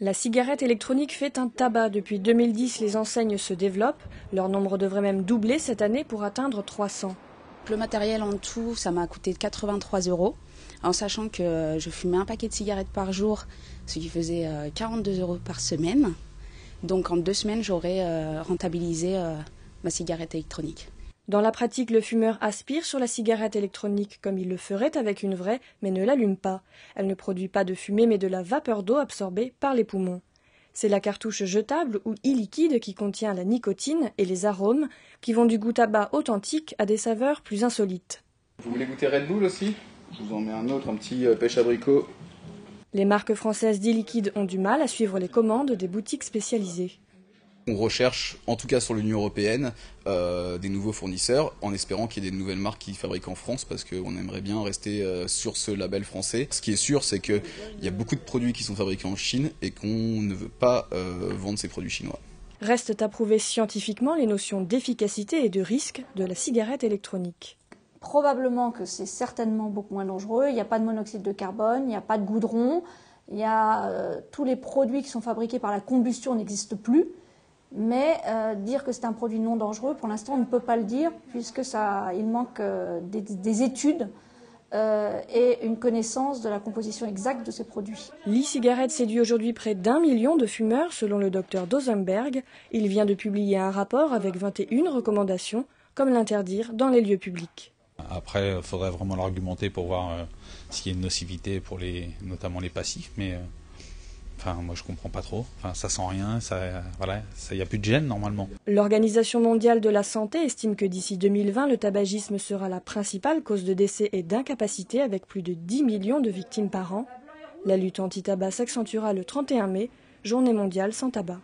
La cigarette électronique fait un tabac. Depuis 2010, les enseignes se développent. Leur nombre devrait même doubler cette année pour atteindre 300. Le matériel en tout, ça m'a coûté 83 €, en sachant que je fumais un paquet de cigarettes par jour, ce qui faisait 42 € par semaine. Donc en 2 semaines, j'aurais rentabilisé ma cigarette électronique. Dans la pratique, le fumeur aspire sur la cigarette électronique comme il le ferait avec une vraie, mais ne l'allume pas. Elle ne produit pas de fumée mais de la vapeur d'eau absorbée par les poumons. C'est la cartouche jetable ou e-liquide qui contient la nicotine et les arômes qui vont du goût tabac authentique à des saveurs plus insolites. Vous voulez goûter Red Bull aussi? Je vous en mets un autre, un petit pêche abricot. Les marques françaises d'e-liquide ont du mal à suivre les commandes des boutiques spécialisées. On recherche, en tout cas sur l'Union européenne, des nouveaux fournisseurs, en espérant qu'il y ait des nouvelles marques qui fabriquent en France, parce qu'on aimerait bien rester sur ce label français. Ce qui est sûr, c'est qu'il y a beaucoup de produits qui sont fabriqués en Chine et qu'on ne veut pas vendre ces produits chinois. Restent à prouver scientifiquement les notions d'efficacité et de risque de la cigarette électronique. Probablement que c'est certainement beaucoup moins dangereux. Il n'y a pas de monoxyde de carbone, il n'y a pas de goudron, il y a tous les produits qui sont fabriqués par la combustion n'existent plus. Mais dire que c'est un produit non dangereux, pour l'instant, on ne peut pas le dire, puisque il manque des études et une connaissance de la composition exacte de ces produits. L'e-cigarette séduit aujourd'hui près d'1 million de fumeurs, selon le docteur Dosenberg. Il vient de publier un rapport avec 21 recommandations, comme l'interdire dans les lieux publics. Après, il faudrait vraiment l'argumenter pour voir s'il y a une nocivité pour notamment les passifs, mais... moi je comprends pas trop, ça sent rien, y a plus de gêne normalement. L'Organisation mondiale de la santé estime que d'ici 2020, le tabagisme sera la principale cause de décès et d'incapacité avec plus de 10 millions de victimes par an. La lutte anti-tabac s'accentuera le 31 mai, journée mondiale sans tabac.